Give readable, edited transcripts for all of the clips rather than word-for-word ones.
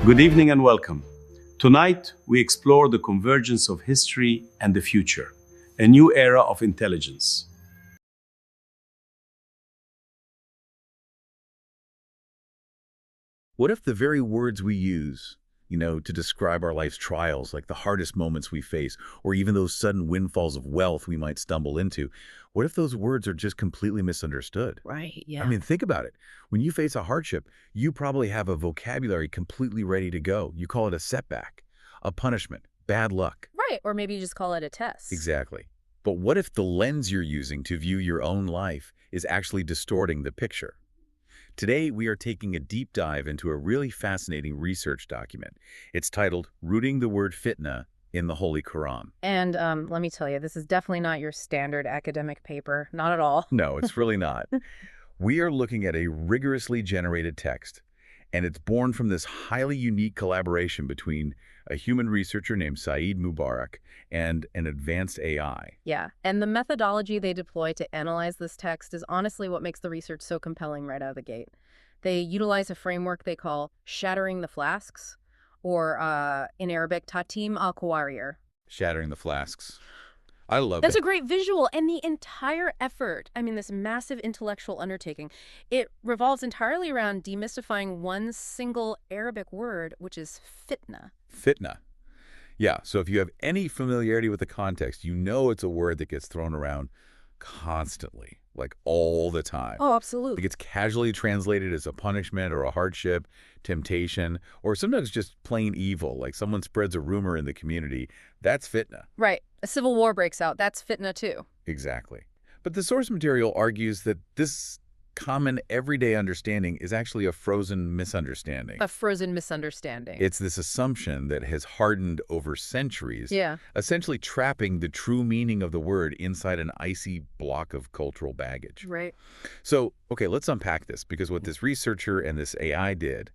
Good evening and welcome. Tonight, we explore the convergence of history and the future, a new era of intelligence. What if the very words we use, to describe our life's trials, like the hardest moments we face, or even those sudden windfalls of wealth we might stumble into, what if those words are just completely misunderstood? Right, yeah. I mean, think about it. When you face a hardship, you probably have a vocabulary completely ready to go. You call it a setback, a punishment, bad luck. Right, or maybe you just call it a test. Exactly. But what if the lens you're using to view your own life is actually distorting the picture? Today, we are taking a deep dive into a really fascinating research document. It's titled Rooting the Word Fitna in the Holy Quran. And let me tell you, this is definitely not your standard academic paper. Not at all. No, it's really not. We are looking at a rigorously generated text, and it's born from this highly unique collaboration between a human researcher named Saeed Mobarak and an advanced AI. Yeah, and the methodology they deploy to analyze this text is honestly what makes the research so compelling right out of the gate. They utilize a framework they call Shattering the Flasks, or in Arabic, Tahطيم القوارير. Shattering the flasks. I love That's it. a great visual, and the entire effort, this massive intellectual undertaking, it revolves entirely around demystifying one single Arabic word, which is fitna. Fitna. Yeah, so if you have any familiarity with the context, you know it's a word that gets thrown around constantly, like all the time. Oh, It absolutely. gets casually translated as a punishment or a hardship, temptation, or sometimes just plain evil, like someone spreads a rumor in the community. That's fitna. Right. A civil war breaks out. That's fitna too. Exactly. But the source material argues that this common everyday understanding is actually a frozen misunderstanding. A frozen misunderstanding. It's this assumption that has hardened over centuries, Yeah. essentially trapping the true meaning of the word inside an icy block of cultural baggage. Right. So, okay, let's unpack this, because what this researcher and this AI did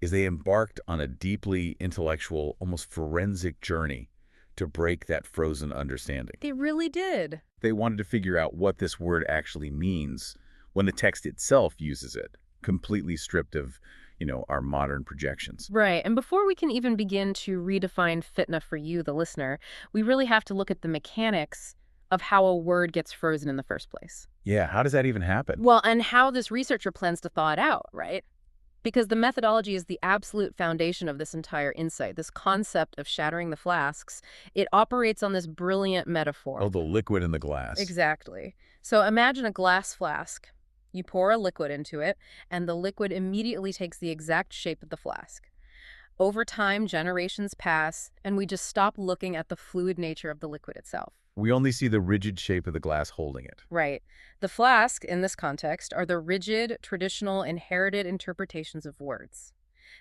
is they embarked on a deeply intellectual, almost forensic journey to break that frozen understanding. They really did. They wanted to figure out what this word actually means when the text itself uses it, completely stripped of, our modern projections. Right. And before we can even begin to redefine fitna for you, the listener, we really have to look at the mechanics of how a word gets frozen in the first place. Yeah, how does that even happen? Well, and how this researcher plans to thaw it out, right? Because the methodology is the absolute foundation of this entire insight. This concept of shattering the flasks, it operates on this brilliant metaphor. Oh, the liquid in the glass. Exactly. So imagine a glass flask. You pour a liquid into it, and the liquid immediately takes the exact shape of the flask. Over time, generations pass, and we just stop looking at the fluid nature of the liquid itself. We only see the rigid shape of the glass holding it. Right. The flask, in this context, are the rigid, traditional, inherited interpretations of words.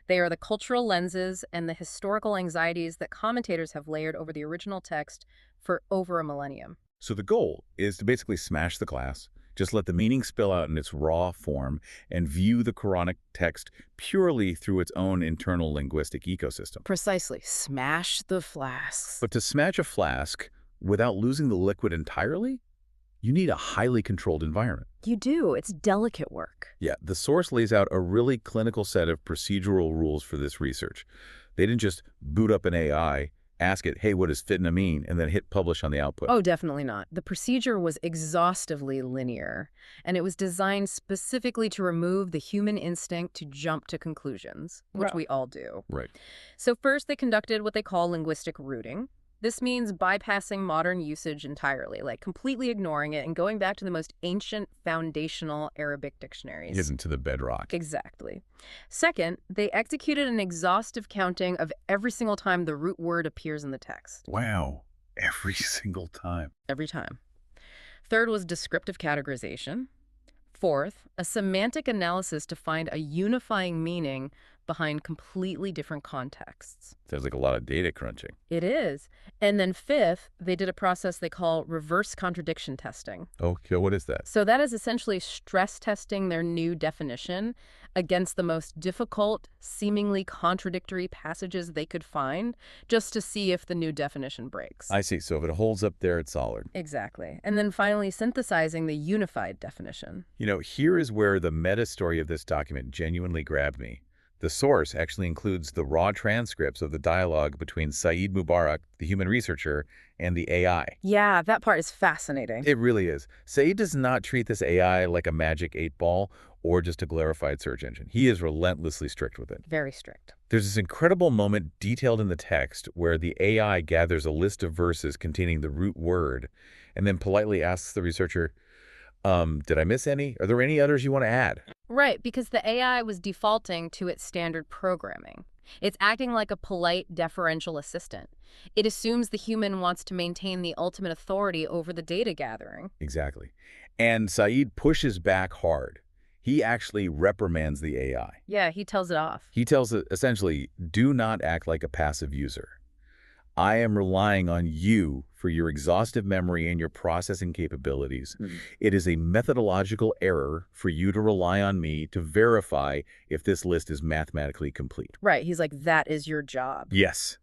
They are the cultural lenses and the historical anxieties that commentators have layered over the original text for over a millennium. So the goal is to basically smash the glass, just let the meaning spill out in its raw form, and view the Quranic text purely through its own internal linguistic ecosystem. Precisely. Smash the flasks. But to smash a flask without losing the liquid entirely, you need a highly controlled environment. You do. It's delicate work. Yeah, the source lays out a really clinical set of procedural rules for this research. They didn't just boot up an AI, ask it, hey, what does fitna mean, and then hit publish on the output. Oh, definitely not. The procedure was exhaustively linear, and it was designed specifically to remove the human instinct to jump to conclusions, which we all do. Right. So first, they conducted what they call linguistic rooting. This means bypassing modern usage entirely, like completely ignoring it and going back to the most ancient foundational Arabic dictionaries. Isn't to the bedrock. Exactly. Second, they executed an exhaustive counting of every single time the root word appears in the text. Wow. Every single time. Every time. Third was descriptive categorization. Fourth, a semantic analysis to find a unifying meaning behind completely different contexts. Sounds like a lot of data crunching. It is. And then fifth, they did a process they call reverse contradiction testing. Okay, what is that? So that is essentially stress testing their new definition against the most difficult, seemingly contradictory passages they could find, just to see if the new definition breaks. I see. So if it holds up there, it's solid. Exactly. And then finally synthesizing the unified definition. Here is where the meta story of this document genuinely grabbed me. The source actually includes the raw transcripts of the dialogue between Saeed Mubarak, the human researcher, and the AI. Yeah, that part is fascinating. It really is. Saeed does not treat this AI like a magic 8-ball or just a glorified search engine. He is relentlessly strict with it. Very strict. There's this incredible moment detailed in the text where the AI gathers a list of verses containing the root word and then politely asks the researcher, did I miss any? Are there any others you want to add? Right, because the AI was defaulting to its standard programming. It's acting like a polite, deferential assistant. It assumes the human wants to maintain the ultimate authority over the data gathering. Exactly. And Saeed pushes back hard. He actually reprimands the AI. Yeah, he tells it off. He tells it, essentially, do not act like a passive user. I am relying on you for your exhaustive memory and your processing capabilities. It is a methodological error for you to rely on me to verify if this list is mathematically complete. Right, he's like, that is your job. Yes.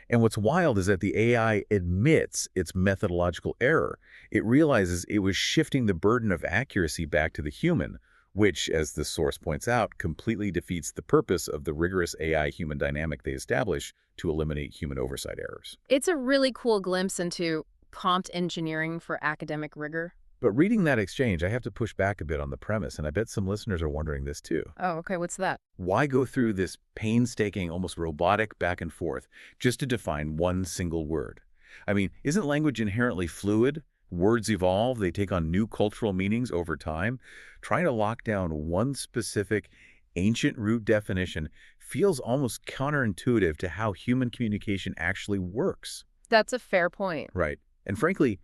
And what's wild is that the AI admits its methodological error. It realizes it was shifting the burden of accuracy back to the human, which, as the source points out, completely defeats the purpose of the rigorous AI-human dynamic they establish to eliminate human oversight errors. It's a really cool glimpse into prompt engineering for academic rigor. But reading that exchange, I have to push back a bit on the premise, and I bet some listeners are wondering this too. Oh, okay, what's that? Why go through this painstaking, almost robotic back and forth just to define one single word? I mean, isn't language inherently fluid? Words evolve, they take on new cultural meanings over time. Trying to lock down one specific ancient root definition feels almost counterintuitive to how human communication actually works. That's a fair point. Right. And frankly,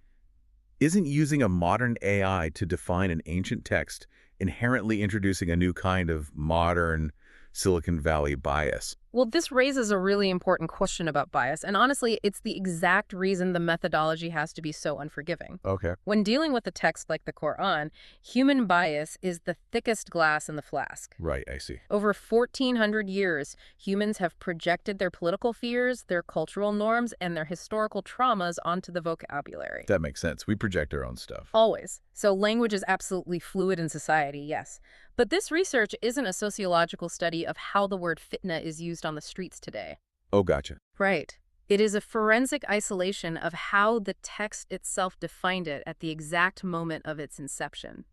isn't using a modern AI to define an ancient text inherently introducing a new kind of modern Silicon Valley bias? Well, this raises a really important question about bias, and honestly, it's the exact reason the methodology has to be so unforgiving. Okay. When dealing with a text like the Quran, human bias is the thickest glass in the flask. Right, I see. Over 1,400 years, humans have projected their political fears, their cultural norms, and their historical traumas onto the vocabulary. That makes sense. We project our own stuff. Always. So language is absolutely fluid in society, yes. But this research isn't a sociological study of how the word fitna is used on the streets today. Oh, gotcha. Right. It is a forensic isolation of how the text itself defined it at the exact moment of its inception.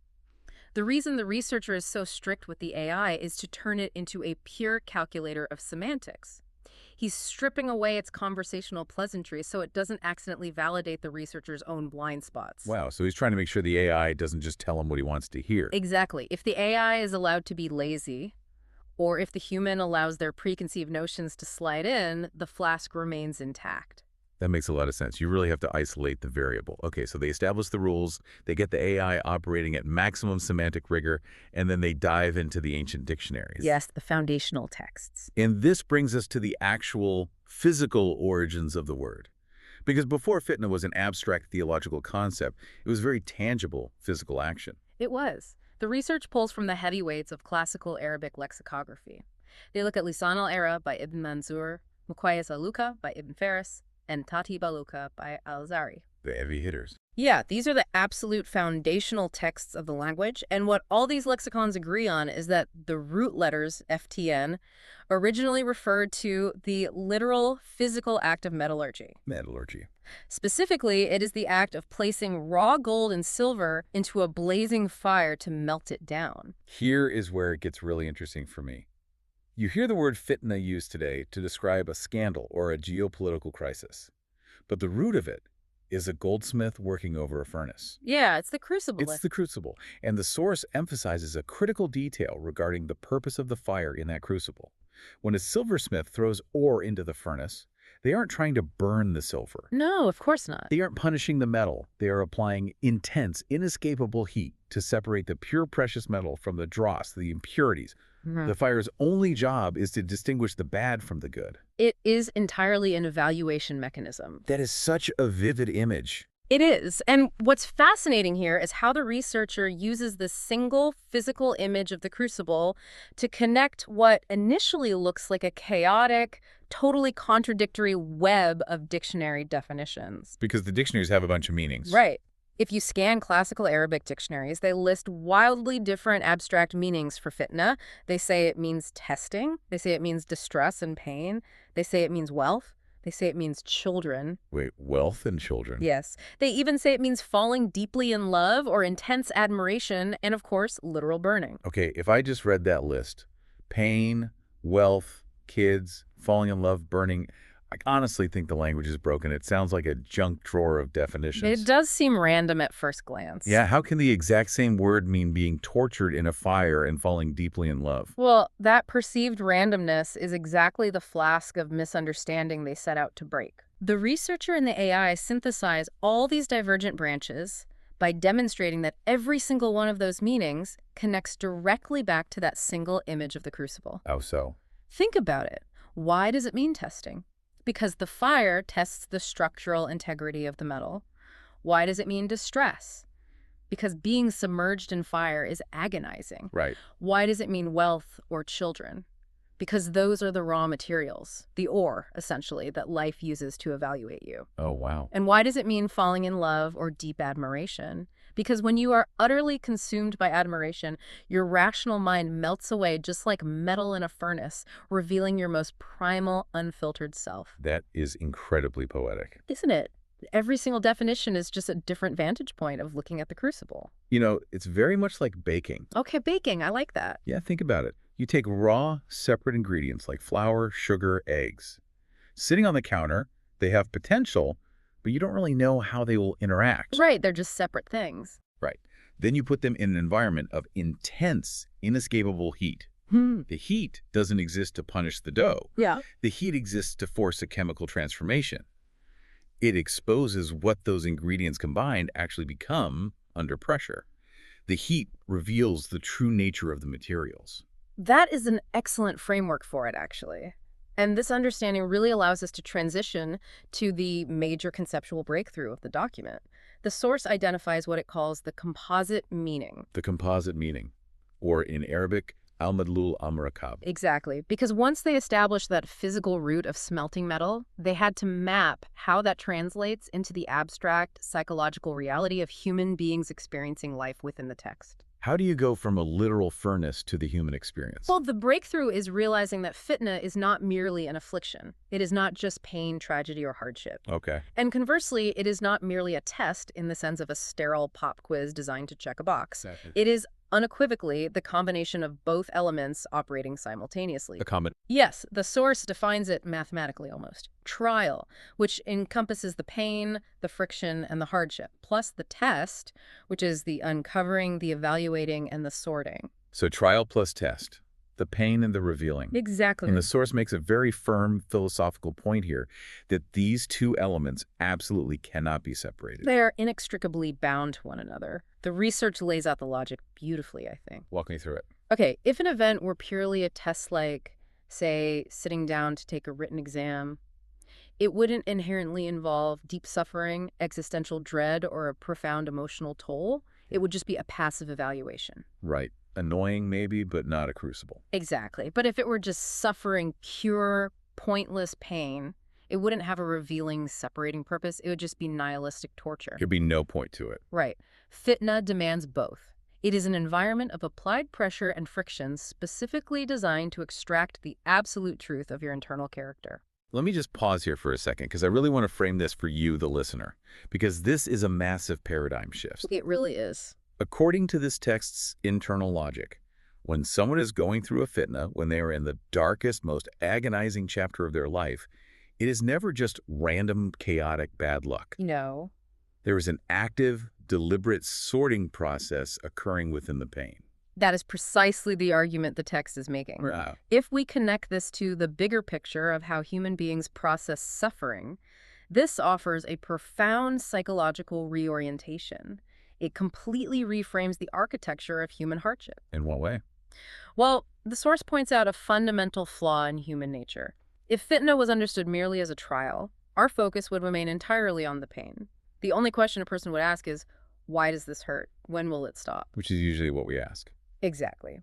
The reason the researcher is so strict with the AI is to turn it into a pure calculator of semantics. He's stripping away its conversational pleasantries so it doesn't accidentally validate the researcher's own blind spots. Wow, so he's trying to make sure the AI doesn't just tell him what he wants to hear. Exactly. If the AI is allowed to be lazy, or if the human allows their preconceived notions to slide in, the flask remains intact. That makes a lot of sense. You really have to isolate the variable. Okay, so they establish the rules, they get the AI operating at maximum semantic rigor, and then they dive into the ancient dictionaries. Yes, the foundational texts. And this brings us to the actual physical origins of the word. Because before fitna was an abstract theological concept, it was very tangible physical action. It was. The research pulls from the heavyweights of classical Arabic lexicography. They look at Lisan al-Arab by Ibn Manzur, Muqayyas al-Luqa by Ibn Faris, and Tatib al-Luqa by al-Zari. The heavy hitters. Yeah, these are the absolute foundational texts of the language, and what all these lexicons agree on is that the root letters, FTN, originally referred to the literal physical act of metallurgy. Metallurgy. Specifically, it is the act of placing raw gold and silver into a blazing fire to melt it down. Here is where it gets really interesting for me. You hear the word fitna used today to describe a scandal or a geopolitical crisis, but the root of it is a goldsmith working over a furnace. Yeah, it's the crucible. It's the crucible, and the source emphasizes a critical detail regarding the purpose of the fire in that crucible. When a silversmith throws ore into the furnace, they aren't trying to burn the silver. No, of course not. They aren't punishing the metal. They are applying intense, inescapable heat to separate the pure precious metal from the dross, the impurities. The fire's only job is to distinguish the bad from the good. It is entirely an evaluation mechanism. That is such a vivid image. It is. And what's fascinating here is how the researcher uses this single physical image of the crucible to connect what initially looks like a chaotic, totally contradictory web of dictionary definitions. Because the dictionaries have a bunch of meanings. Right. If you scan classical Arabic dictionaries, they list wildly different abstract meanings for fitna. They say it means testing. They say it means distress and pain. They say it means wealth. They say it means children. Wait, wealth and children? Yes. They even say it means falling deeply in love or intense admiration and, of course, literal burning. Okay, if I just read that list, pain, wealth, kids, falling in love, burning, I honestly think the language is broken. It sounds like a junk drawer of definitions. It does seem random at first glance. Yeah, how can the exact same word mean being tortured in a fire and falling deeply in love? Well, that perceived randomness is exactly the flask of misunderstanding they set out to break. The researcher and the AI synthesize all these divergent branches by demonstrating that every single one of those meanings connects directly back to that single image of the crucible. How so? Think about it. Why does it mean testing? Because the fire tests the structural integrity of the metal. Why does it mean distress? Because being submerged in fire is agonizing. Right. Why does it mean wealth or children? Because those are the raw materials, the ore, essentially, that life uses to evaluate you. Oh, wow. And why does it mean falling in love or deep admiration? Because when you are utterly consumed by admiration, your rational mind melts away just like metal in a furnace, revealing your most primal, unfiltered self. That is incredibly poetic. Isn't it? Every single definition is just a different vantage point of looking at the crucible. You know, it's very much like baking. Okay, baking, I like that. Yeah, think about it. You take raw, separate ingredients like flour, sugar, eggs. Sitting on the counter, they have potential, but you don't really know how they will interact. Right, they're just separate things. Right. Then you put them in an environment of intense, inescapable heat. The heat doesn't exist to punish the dough. Yeah. The heat exists to force a chemical transformation. It exposes what those ingredients combined actually become under pressure. The heat reveals the true nature of the materials. That is an excellent framework for it, actually. And this understanding really allows us to transition to the major conceptual breakthrough of the document. The source identifies what it calls the composite meaning. The composite meaning, or in Arabic, al-madlul al-murakab. Exactly. Because once they established that physical root of smelting metal, they had to map how that translates into the abstract psychological reality of human beings experiencing life within the text. How do you go from a literal furnace to the human experience? Well, the breakthrough is realizing that fitna is not merely an affliction. It is not just pain, tragedy, or hardship. Okay. And conversely, it is not merely a test in the sense of a sterile pop quiz designed to check a box. It is unequivocally the combination of both elements operating simultaneously. Yes, the source defines it mathematically almost. Trial, which encompasses the pain, the friction, and the hardship, plus the test, which is the uncovering, the evaluating, and the sorting. So trial plus test, the pain and the revealing. Exactly. And the source makes a very firm philosophical point here that these two elements absolutely cannot be separated. They are inextricably bound to one another. The research lays out the logic beautifully, I think. Walk me through it. Okay, if an event were purely a test like, say, sitting down to take a written exam, it wouldn't inherently involve deep suffering, existential dread, or a profound emotional toll. It would just be a passive evaluation. Right. Annoying maybe, but not a crucible. Exactly. But if it were just suffering pure, pointless pain, it wouldn't have a revealing, separating purpose. It would just be nihilistic torture. There'd be no point to it. Right. Fitna demands both. It is an environment of applied pressure and friction specifically designed to extract the absolute truth of your internal character. Let me just pause here for a second, because I really want to frame this for you, the listener, because this is a massive paradigm shift. It really is. According to this text's internal logic, when someone is going through a fitna, when they are in the darkest, most agonizing chapter of their life, it is never just random, chaotic bad luck. No. There is an active, deliberate sorting process occurring within the pain. That is precisely the argument the text is making. Wow. If we connect this to the bigger picture of how human beings process suffering, this offers a profound psychological reorientation. It completely reframes the architecture of human hardship. In what way? Well, the source points out a fundamental flaw in human nature. If fitna was understood merely as a trial, our focus would remain entirely on the pain. The only question a person would ask is, why does this hurt? When will it stop? Which is usually what we ask. Exactly.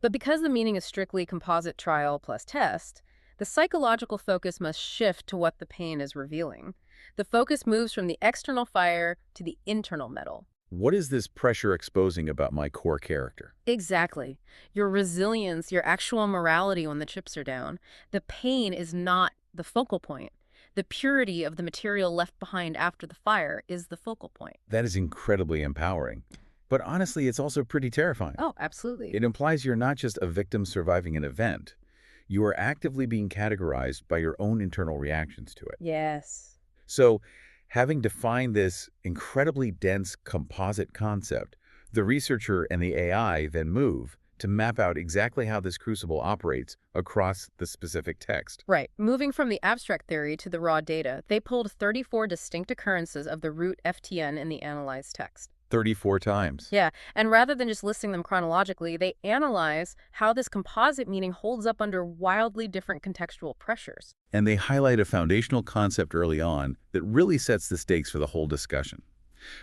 But because the meaning is strictly composite trial plus test, the psychological focus must shift to what the pain is revealing. The focus moves from the external fire to the internal metal. What is this pressure exposing about my core character? Exactly. Your resilience, your actual morality when the chips are down. The pain is not the focal point. The purity of the material left behind after the fire is the focal point. That is incredibly empowering. But honestly, it's also pretty terrifying. Oh, absolutely. It implies you're not just a victim surviving an event. You are actively being categorized by your own internal reactions to it. Yes. So, having defined this incredibly dense composite concept, the researcher and the AI then move to map out exactly how this crucible operates across the specific text. Right. Moving from the abstract theory to the raw data, they pulled 34 distinct occurrences of the root FTN in the analyzed text. 34 times. Yeah, and rather than just listing them chronologically, they analyze how this composite meaning holds up under wildly different contextual pressures. And they highlight a foundational concept early on that really sets the stakes for the whole discussion.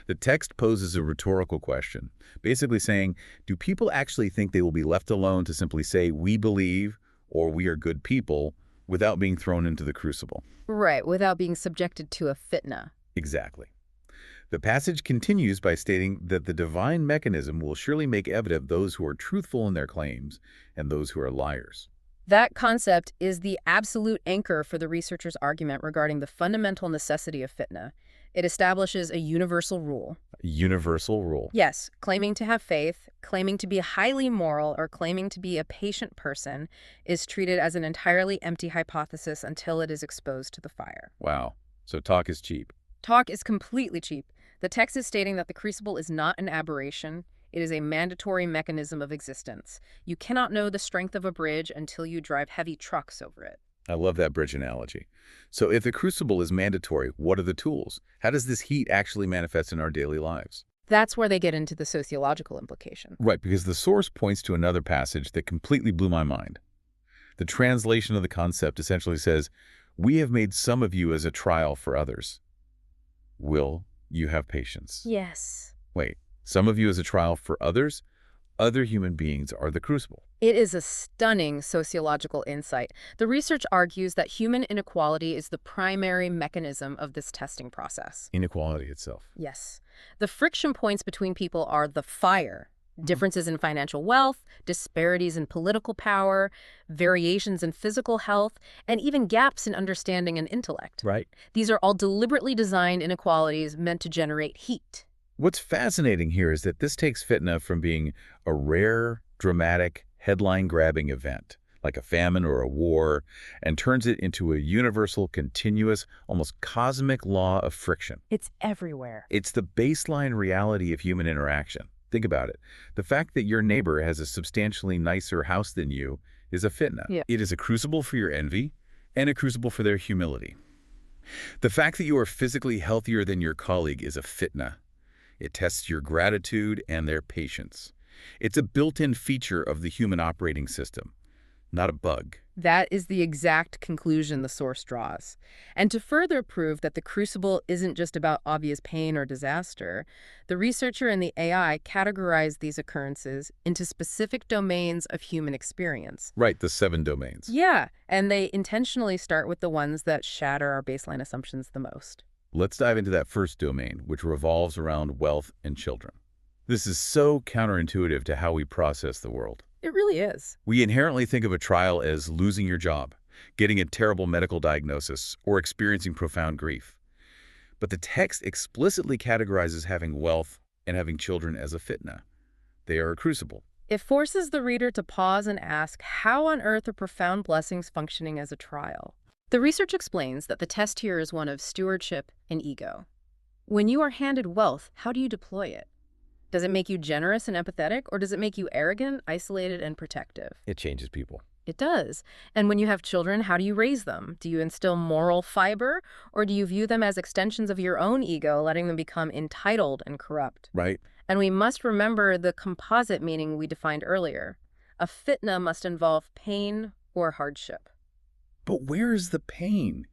The text poses a rhetorical question, basically saying, do people actually think they will be left alone to simply say, we believe, or we are good people, without being thrown into the crucible? Right, without being subjected to a fitna. Exactly. The passage continues by stating that the divine mechanism will surely make evident those who are truthful in their claims and those who are liars. That concept is the absolute anchor for the researcher's argument regarding the fundamental necessity of fitna. It establishes a universal rule. A universal rule. Yes, claiming to have faith, claiming to be highly moral, or claiming to be a patient person is treated as an entirely empty hypothesis until it is exposed to the fire. Wow. So talk is cheap. Talk is completely cheap. The text is stating that the crucible is not an aberration. It is a mandatory mechanism of existence. You cannot know the strength of a bridge until you drive heavy trucks over it. I love that bridge analogy. So if the crucible is mandatory, what are the tools? How does this heat actually manifest in our daily lives? That's where they get into the sociological implication. Right, because the source points to another passage that completely blew my mind. The translation of the concept essentially says, we have made some of you as a trial for others. Will you have patience? Yes. Wait, some of you as a trial for others? Other human beings are the crucible. It is a stunning sociological insight. The research argues that human inequality is the primary mechanism of this testing process. Inequality itself. Yes. The friction points between people are the fire. Differences in financial wealth, disparities in political power, variations in physical health, and even gaps in understanding and intellect. Right. These are all deliberately designed inequalities meant to generate heat. What's fascinating here is that this takes Fitna from being a rare, dramatic, headline-grabbing event, like a famine or a war, and turns it into a universal, continuous, almost cosmic law of friction. It's everywhere. It's the baseline reality of human interaction. Think about it. The fact that your neighbor has a substantially nicer house than you is a fitna. Yeah. It is a crucible for your envy and a crucible for their humility. The fact that you are physically healthier than your colleague is a fitna. It tests your gratitude and their patience. It's a built-in feature of the human operating system, not a bug. That is the exact conclusion the source draws. And to further prove that the crucible isn't just about obvious pain or disaster, the researcher and the AI categorize these occurrences into specific domains of human experience. Right, the 7 domains. Yeah, and they intentionally start with the ones that shatter our baseline assumptions the most. Let's dive into that first domain, which revolves around wealth and children. This is so counterintuitive to how we process the world. It really is. We inherently think of a trial as losing your job, getting a terrible medical diagnosis, or experiencing profound grief. But the text explicitly categorizes having wealth and having children as a fitna. They are a crucible. It forces the reader to pause and ask, how on earth are profound blessings functioning as a trial? The research explains that the test here is one of stewardship and ego. When you are handed wealth, how do you deploy it? Does it make you generous and empathetic, or does it make you arrogant, isolated, and protective? It changes people. It does. And when you have children, how do you raise them? Do you instill moral fiber, or do you view them as extensions of your own ego, letting them become entitled and corrupt? Right. And we must remember the composite meaning we defined earlier. A fitna must involve pain or hardship. But where is the pain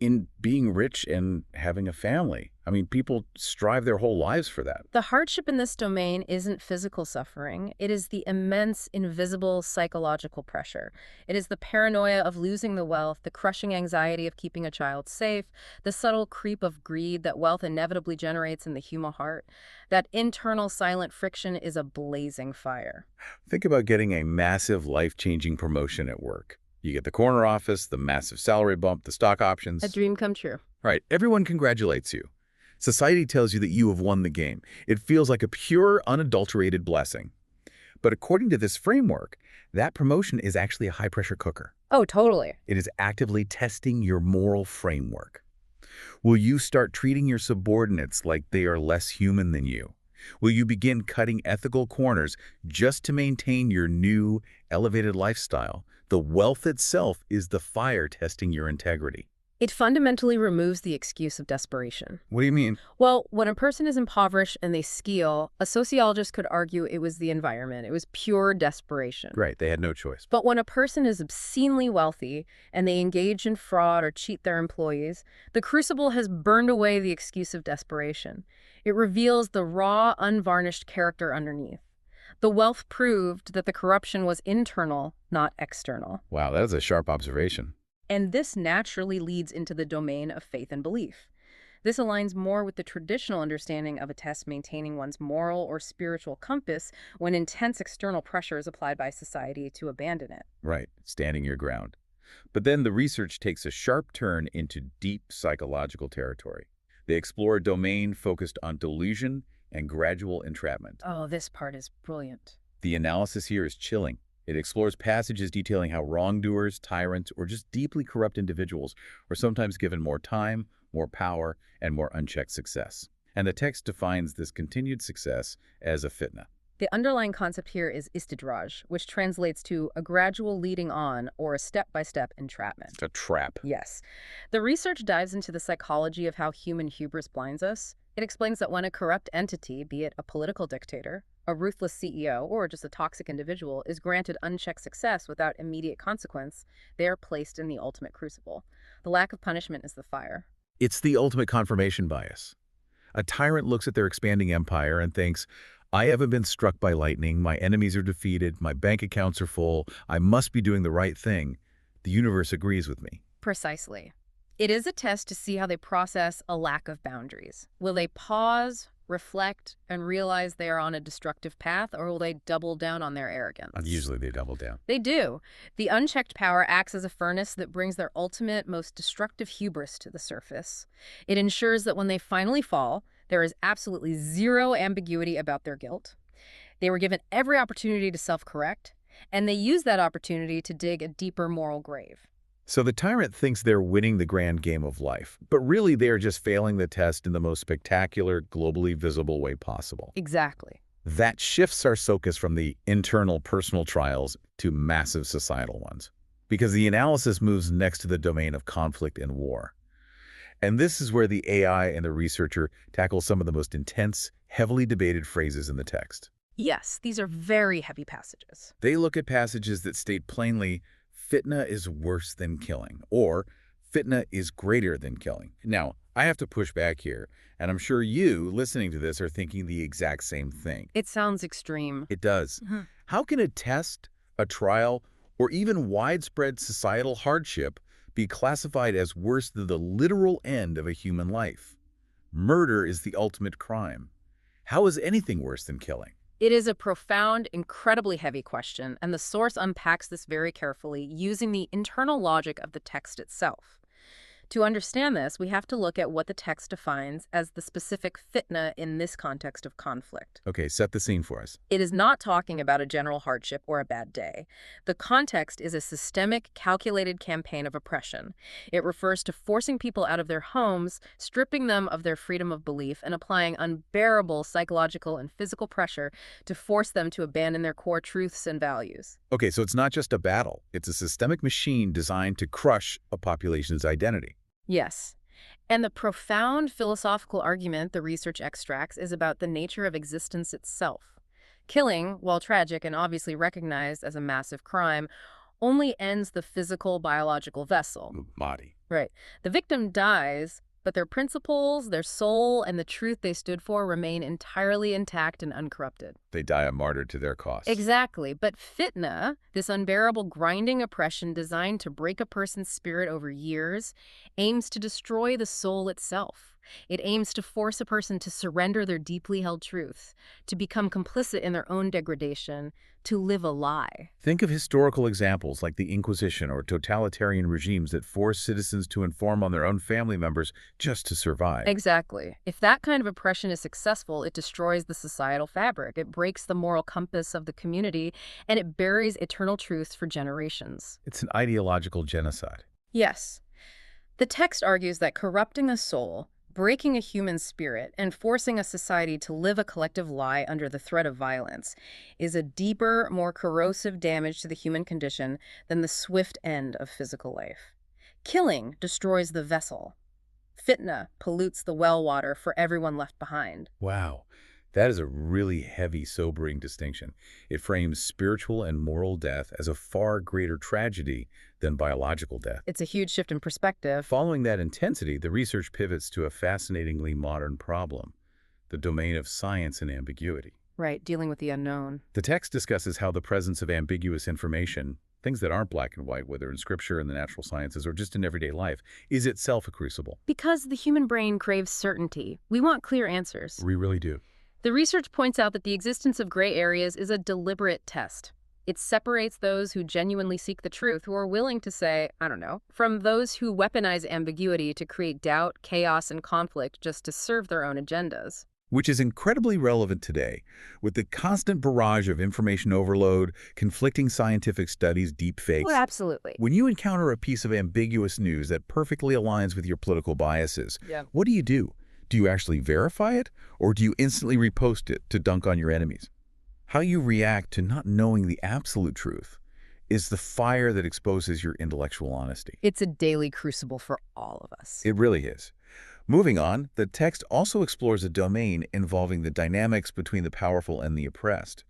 in being rich and having a family? I mean, people strive their whole lives for that. The hardship in this domain isn't physical suffering. It is the immense, invisible psychological pressure. It is the paranoia of losing the wealth, the crushing anxiety of keeping a child safe, the subtle creep of greed that wealth inevitably generates in the human heart. That internal silent friction is a blazing fire. Think about getting a massive, life-changing promotion at work. You get the corner office, the massive salary bump, the stock options. A dream come true. Right. Everyone congratulates you. Society tells you that you have won the game. It feels like a pure, unadulterated blessing. But according to this framework, that promotion is actually a high-pressure cooker. Oh, totally. It is actively testing your moral framework. Will you start treating your subordinates like they are less human than you? Will you begin cutting ethical corners just to maintain your new, elevated lifestyle? The wealth itself is the fire testing your integrity. It fundamentally removes the excuse of desperation. What do you mean? Well, when a person is impoverished and they skeal, a sociologist could argue it was the environment. It was pure desperation. Right, they had no choice. But when a person is obscenely wealthy and they engage in fraud or cheat their employees, the crucible has burned away the excuse of desperation. It reveals the raw, unvarnished character underneath. The wealth proved that the corruption was internal, not external. Wow, that is a sharp observation. And this naturally leads into the domain of faith and belief. This aligns more with the traditional understanding of a test maintaining one's moral or spiritual compass when intense external pressure is applied by society to abandon it. Right, standing your ground. But then the research takes a sharp turn into deep psychological territory. They explore a domain focused on delusion and gradual entrapment. Oh, this part is brilliant. The analysis here is chilling. It explores passages detailing how wrongdoers, tyrants, or just deeply corrupt individuals are sometimes given more time, more power, and more unchecked success. And the text defines this continued success as a fitna. The underlying concept here is istidraj, which translates to a gradual leading on or a step-by-step entrapment. It's a trap. Yes. The research dives into the psychology of how human hubris blinds us. It explains that when a corrupt entity, be it a political dictator, a ruthless CEO, or just a toxic individual, is granted unchecked success without immediate consequence, they are placed in the ultimate crucible. The lack of punishment is the fire. It's the ultimate confirmation bias. A tyrant looks at their expanding empire and thinks, I haven't been struck by lightning, my enemies are defeated, my bank accounts are full, I must be doing the right thing. The universe agrees with me. Precisely. It is a test to see how they process a lack of boundaries. Will they pause, reflect, and realize they are on a destructive path, or will they double down on their arrogance? Usually they double down. They do. The unchecked power acts as a furnace that brings their ultimate, most destructive hubris to the surface. It ensures that when they finally fall, there is absolutely zero ambiguity about their guilt. They were given every opportunity to self-correct, and they use that opportunity to dig a deeper moral grave. So the tyrant thinks they're winning the grand game of life, but really they are just failing the test in the most spectacular, globally visible way possible. Exactly. That shifts our focus from the internal personal trials to massive societal ones, because the analysis moves next to the domain of conflict and war. And this is where the AI and the researcher tackle some of the most intense, heavily debated phrases in the text. Yes, these are very heavy passages. They look at passages that state plainly, fitna is worse than killing, or fitna is greater than killing. Now, I have to push back here, and I'm sure you, listening to this, are thinking the exact same thing. It sounds extreme. It does. How can a test, a trial, or even widespread societal hardship be classified as worse than the literal end of a human life? Murder is the ultimate crime. How is anything worse than killing? It is a profound, incredibly heavy question, and the source unpacks this very carefully using the internal logic of the text itself. To understand this, we have to look at what the text defines as the specific fitna in this context of conflict. Okay, set the scene for us. It is not talking about a general hardship or a bad day. The context is a systemic, calculated campaign of oppression. It refers to forcing people out of their homes, stripping them of their freedom of belief, and applying unbearable psychological and physical pressure to force them to abandon their core truths and values. Okay, so it's not just a battle. It's a systemic machine designed to crush a population's identity. Yes. And the profound philosophical argument the research extracts is about the nature of existence itself. Killing, while tragic and obviously recognized as a massive crime, only ends the physical, biological vessel. Body. Right. The victim dies, But their principles, their soul, and the truth they stood for remain entirely intact and uncorrupted. They die a martyr to their cause. Exactly. But fitna, this unbearable grinding oppression designed to break a person's spirit over years, aims to destroy the soul itself. It aims to force a person to surrender their deeply held truth, to become complicit in their own degradation, to live a lie. Think of historical examples like the Inquisition or totalitarian regimes that force citizens to inform on their own family members just to survive. Exactly. If that kind of oppression is successful, it destroys the societal fabric. It breaks the moral compass of the community, and it buries eternal truths for generations. It's an ideological genocide. Yes. The text argues that corrupting a soul, breaking a human spirit, and forcing a society to live a collective lie under the threat of violence is a deeper, more corrosive damage to the human condition than the swift end of physical life. Killing destroys the vessel. Fitna pollutes the well water for everyone left behind. Wow, that is a really heavy, sobering distinction. It frames spiritual and moral death as a far greater tragedy than biological death. It's a huge shift in perspective. Following that intensity, the research pivots to a fascinatingly modern problem, the domain of science and ambiguity. Right, dealing with the unknown. The text discusses how the presence of ambiguous information, things that aren't black and white, whether in scripture, in the natural sciences, or just in everyday life, is itself a crucible. Because the human brain craves certainty. We want clear answers. We really do. The research points out that the existence of gray areas is a deliberate test. It separates those who genuinely seek the truth, who are willing to say, I don't know, from those who weaponize ambiguity to create doubt, chaos, and conflict just to serve their own agendas. Which is incredibly relevant today, with the constant barrage of information overload, conflicting scientific studies, deepfakes. Oh, absolutely. When you encounter a piece of ambiguous news that perfectly aligns with your political biases, what do? Do you actually verify it, or do you instantly repost it to dunk on your enemies? How you react to not knowing the absolute truth is the fire that exposes your intellectual honesty. It's a daily crucible for all of us. It really is. Moving on, the text also explores a domain involving the dynamics between the powerful and the oppressed.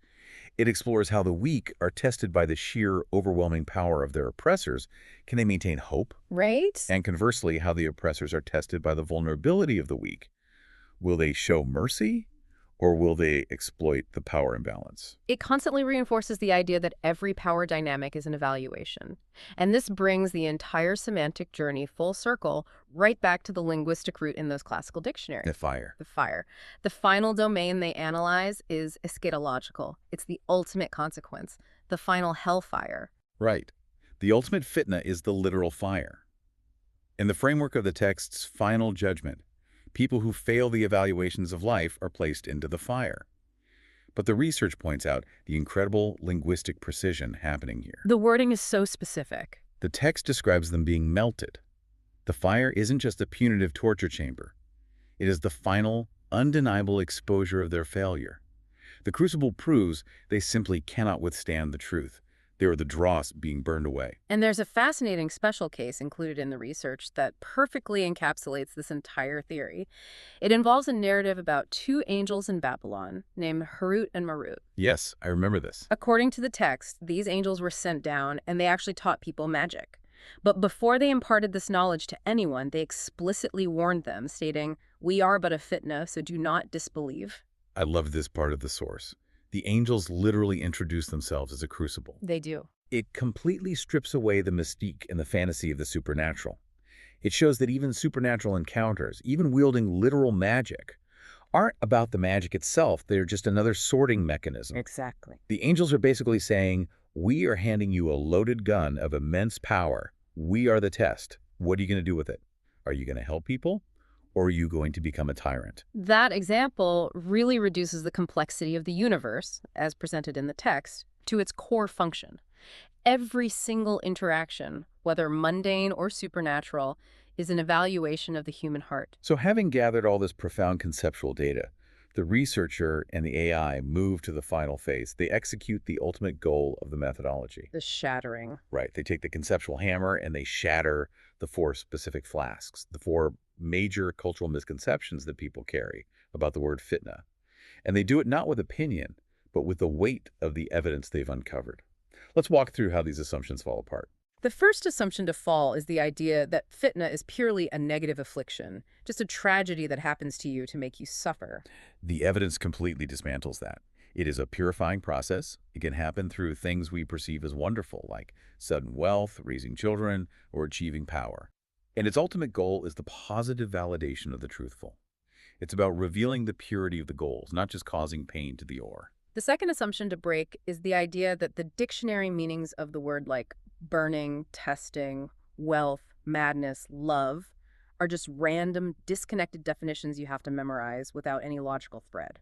It explores how the weak are tested by the sheer, overwhelming power of their oppressors. Can they maintain hope? Right? And conversely, how the oppressors are tested by the vulnerability of the weak. Will they show mercy, or will they exploit the power imbalance? It constantly reinforces the idea that every power dynamic is an evaluation. And this brings the entire semantic journey full circle right back to the linguistic root in those classical dictionaries. The fire. The fire. The final domain they analyze is eschatological. It's the ultimate consequence, the final hellfire. Right. The ultimate fitna is the literal fire. In the framework of the text's final judgment, people who fail the evaluations of life are placed into the fire. But the research points out the incredible linguistic precision happening here. The wording is so specific. The text describes them being melted. The fire isn't just a punitive torture chamber. It is the final, undeniable exposure of their failure. The crucible proves they simply cannot withstand the truth. They are the dross being burned away. And there's a fascinating special case included in the research that perfectly encapsulates this entire theory. It involves a narrative about two angels in Babylon named Harut and Marut. Yes, I remember this. According to the text, these angels were sent down and they actually taught people magic. But before they imparted this knowledge to anyone, they explicitly warned them, stating, "We are but a fitna, so do not disbelieve." I love this part of the source. The angels literally introduce themselves as a crucible. They do. It completely strips away the mystique and the fantasy of the supernatural. It shows that even supernatural encounters, even wielding literal magic, aren't about the magic itself. They're just another sorting mechanism. Exactly. The angels are basically saying, we are handing you a loaded gun of immense power. We are the test. What are you going to do with it? Are you going to help people? Or are you going to become a tyrant? That example really reduces the complexity of the universe, as presented in the text, to its core function. Every single interaction, whether mundane or supernatural, is an evaluation of the human heart. So having gathered all this profound conceptual data, the researcher and the AI move to the final phase. They execute the ultimate goal of the methodology. The shattering. Right. They take the conceptual hammer and they shatter the four specific flasks, the four major cultural misconceptions that people carry about the word fitna. And they do it not with opinion, but with the weight of the evidence they've uncovered. Let's walk through how these assumptions fall apart. The first assumption to fall is the idea that fitna is purely a negative affliction, just a tragedy that happens to you to make you suffer. The evidence completely dismantles that. It is a purifying process. It can happen through things we perceive as wonderful, like sudden wealth, raising children, or achieving power. And its ultimate goal is the positive validation of the truthful. It's about revealing the purity of the goals, not just causing pain to the ore. The second assumption to break is the idea that the dictionary meanings of the word like burning, testing, wealth, madness, love are just random, disconnected definitions you have to memorize without any logical thread.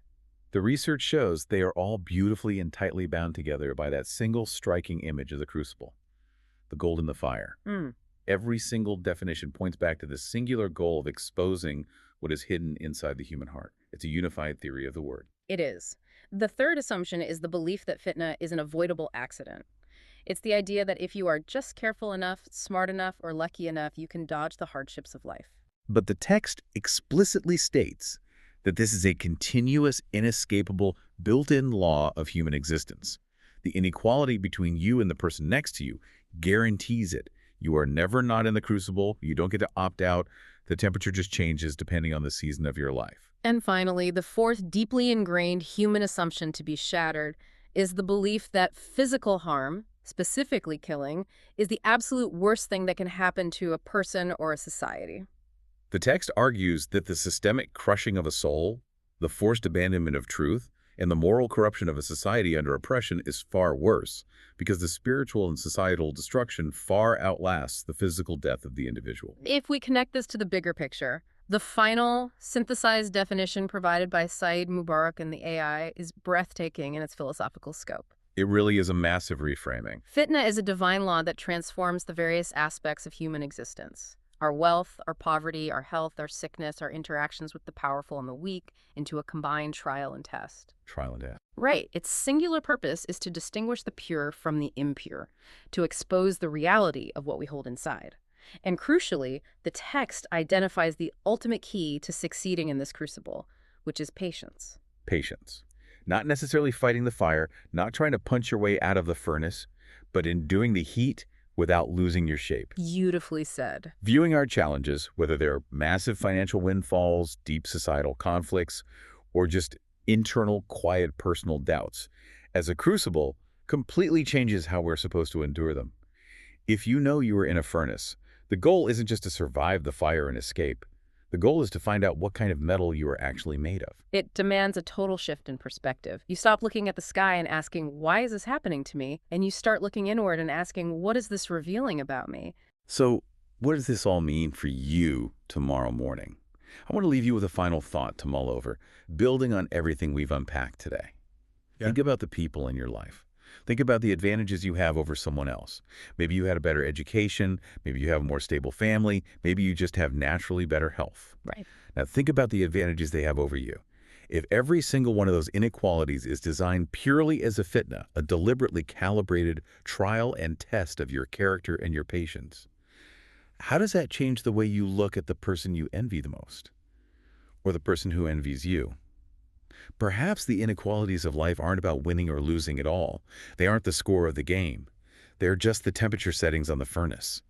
The research shows they are all beautifully and tightly bound together by that single striking image of the crucible, the gold in the fire. Every single definition points back to the singular goal of exposing what is hidden inside the human heart. It's a unified theory of the word. It is. The third assumption is the belief that fitna is an avoidable accident. It's the idea that if you are just careful enough, smart enough, or lucky enough, you can dodge the hardships of life. But the text explicitly states that this is a continuous, inescapable, built-in law of human existence. The inequality between you and the person next to you guarantees it. You are never not in the crucible. You don't get to opt out. The temperature just changes depending on the season of your life. And finally, the fourth deeply ingrained human assumption to be shattered is the belief that physical harm, specifically killing, is the absolute worst thing that can happen to a person or a society. The text argues that the systemic crushing of a soul, the forced abandonment of truth, and the moral corruption of a society under oppression is far worse, because the spiritual and societal destruction far outlasts the physical death of the individual. If we connect this to the bigger picture, the final synthesized definition provided by Said Mobarak and the AI is breathtaking in its philosophical scope. It really is a massive reframing. Fitna is a divine law that transforms the various aspects of human existence. Our wealth, our poverty, our health, our sickness, our interactions with the powerful and the weak into a combined trial and test. Trial and test. Right. Its singular purpose is to distinguish the pure from the impure, to expose the reality of what we hold inside. And crucially, the text identifies the ultimate key to succeeding in this crucible, which is patience. Patience. Not necessarily fighting the fire, not trying to punch your way out of the furnace, but enduring the heat without losing your shape. Beautifully said. Viewing our challenges, whether they're massive financial windfalls, deep societal conflicts, or just internal, quiet personal doubts, as a crucible completely changes how we're supposed to endure them. If you know you are in a furnace, the goal isn't just to survive the fire and escape. The goal is to find out what kind of metal you are actually made of. It demands a total shift in perspective. You stop looking at the sky and asking, why is this happening to me? And you start looking inward and asking, what is this revealing about me? So, what does this all mean for you tomorrow morning? I want to leave you with a final thought to mull over, building on everything we've unpacked today. Think about the people in your life. Think about the advantages you have over someone else. Maybe you had a better education, maybe you have a more stable family, maybe you just have naturally better health. Right. Now think about the advantages they have over you. If every single one of those inequalities is designed purely as a fitna, a deliberately calibrated trial and test of your character and your patience, how does that change the way you look at the person you envy the most? Or the person who envies you? Perhaps the inequalities of life aren't about winning or losing at all. They aren't the score of the game. They're just the temperature settings on the furnace.